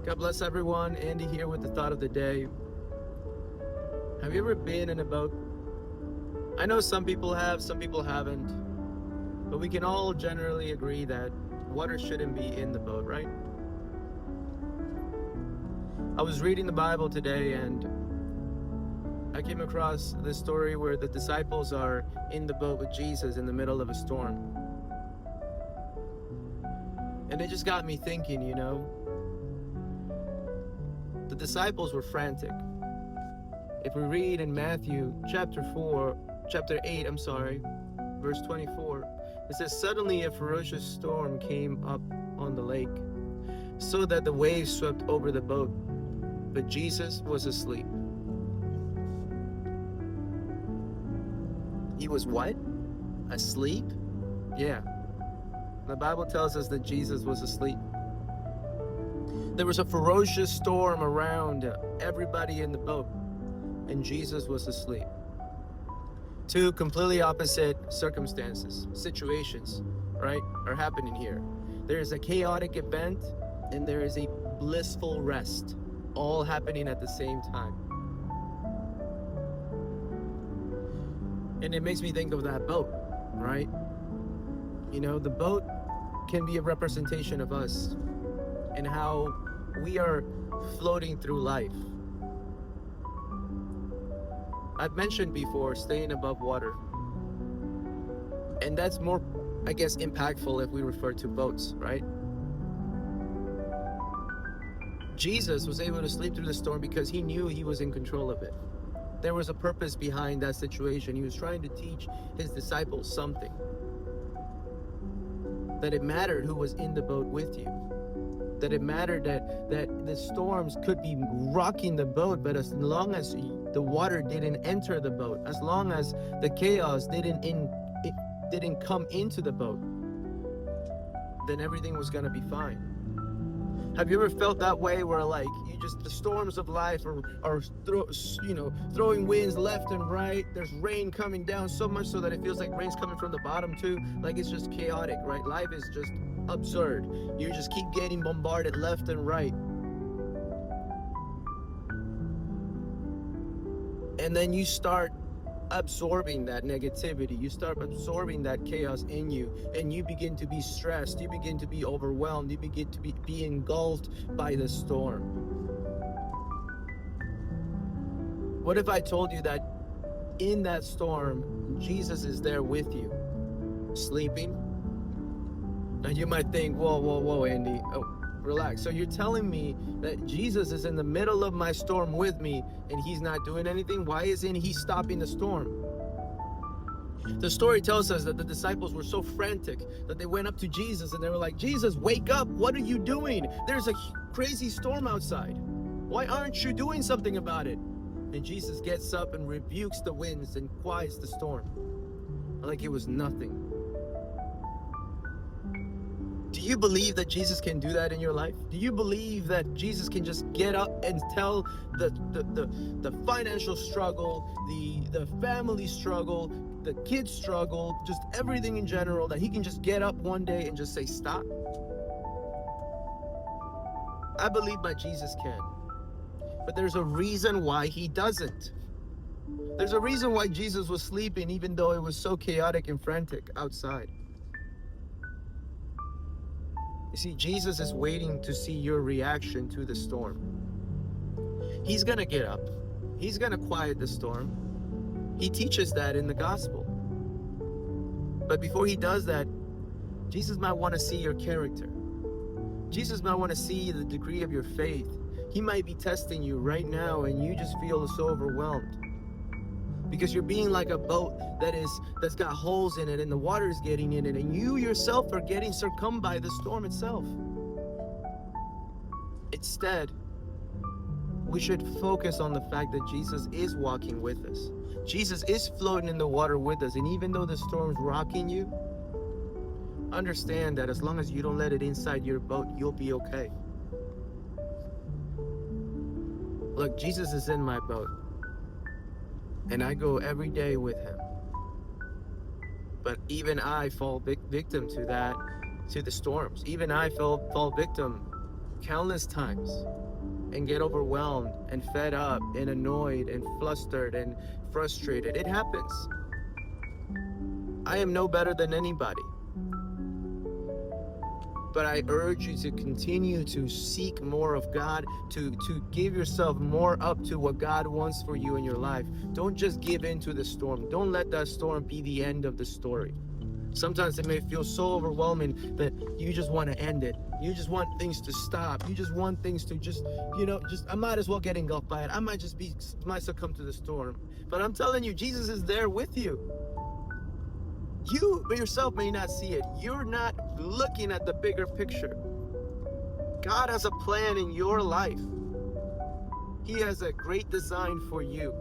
God bless everyone. Andy here with the thought of the day. Have you ever been in a boat? I know some people have, some people haven't, but we can all generally agree that water shouldn't be in the boat, right? I was reading the Bible today and I came across this story where the disciples are in the boat with Jesus in the middle of a storm. And it just got me thinking, the disciples were frantic. If we read in Matthew chapter 8, verse 24, it says, "Suddenly a ferocious storm came up on the lake, so that the waves swept over the boat, but Jesus was asleep." He was what? Asleep? Yeah. The Bible tells us that Jesus was asleep. There was a ferocious storm around everybody in the boat, and Jesus was asleep. Two completely opposite situations, right, are happening here. There is a chaotic event, and there is a blissful rest, all happening at the same time. And it makes me think of that boat, right? The boat can be a representation of us and how we are floating through life. I've mentioned before staying above water. And that's more, impactful if we refer to boats, right? Jesus was able to sleep through the storm because he knew he was in control of it. There was a purpose behind that situation. He was trying to teach his disciples something. That it mattered who was in the boat with you. That it mattered that the storms could be rocking the boat, but as long as the water didn't enter the boat, as long as the chaos didn't come into the boat, then everything was gonna be fine. Have you ever felt that way where the storms of life are throwing winds left and right? There's rain coming down so much so that it feels like rain's coming from the bottom too. Like it's just chaotic, right? Life is just absurd. You just keep getting bombarded left and right. And then you start absorbing that negativity, you start absorbing that chaos in you, and you begin to be stressed, you begin to be overwhelmed, you begin to be engulfed by the storm. What if I told you that in that storm, Jesus is there with you, sleeping? Now you might think, whoa, Andy, relax. So you're telling me that Jesus is in the middle of my storm with me and he's not doing anything? Why isn't he stopping the storm? The story tells us that the disciples were so frantic that they went up to Jesus and they were like, "Jesus, wake up. What are you doing? There's a crazy storm outside. Why aren't you doing something about it?" And Jesus gets up and rebukes the winds and quiets the storm like it was nothing. Do you believe that Jesus can do that in your life? Do you believe that Jesus can just get up and tell the financial struggle, the family struggle, the kids struggle, just everything in general, that he can just get up one day and just say, "Stop"? I believe my Jesus can. But there's a reason why he doesn't. There's a reason why Jesus was sleeping even though it was so chaotic and frantic outside. You see, Jesus is waiting to see your reaction to the storm. He's gonna get up. He's gonna quiet the storm. He teaches that in the gospel. But before he does that, Jesus might want to see your character. Jesus might want to see the degree of your faith. He might be testing you right now and you just feel so overwhelmed. Because you're being like a boat that's got holes in it and the water is getting in it and you yourself are getting succumbed by the storm itself. Instead, we should focus on the fact that Jesus is walking with us. Jesus is floating in the water with us, and even though the storm's rocking you, understand that as long as you don't let it inside your boat, you'll be okay. Look, Jesus is in my boat. And I go every day with him. But even I fall victim to the storms. Even I fall victim countless times and get overwhelmed and fed up and annoyed and flustered and frustrated. It happens. I am no better than anybody. But I urge you to continue to seek more of God, to give yourself more up to what God wants for you in your life. Don't just give in to the storm. Don't let that storm be the end of the story. Sometimes it may feel so overwhelming that you just want to end it. You just want things to stop. You just want things to I might as well get engulfed by it. I might succumb to the storm. But I'm telling you, Jesus is there with you. You yourself may not see it. You're not looking at the bigger picture. God has a plan in your life. He has a great design for you.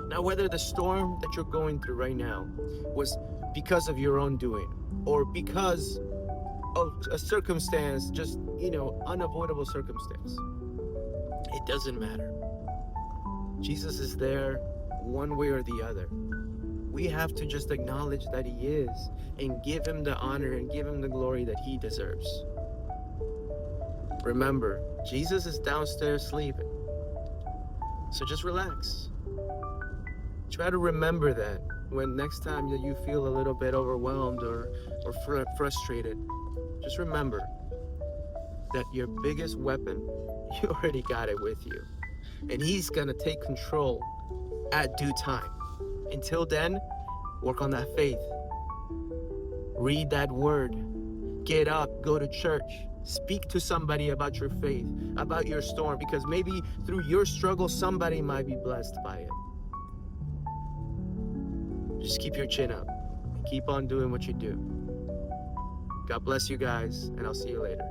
Now, whether the storm that you're going through right now was because of your own doing or because of a circumstance, just, unavoidable circumstance, it doesn't matter. Jesus is there one way or the other. We have to just acknowledge that he is and give him the honor and give him the glory that he deserves. Remember, Jesus is downstairs sleeping. So just relax. Try to remember that when next time that you feel a little bit overwhelmed or frustrated. Just remember that your biggest weapon, you already got it with you. And he's gonna take control at due time. Until then, work on that faith. Read that word. Get up, go to church. Speak to somebody about your faith, about your storm, because maybe through your struggle, somebody might be blessed by it. Just keep your chin up and keep on doing what you do. God bless you guys, and I'll see you later.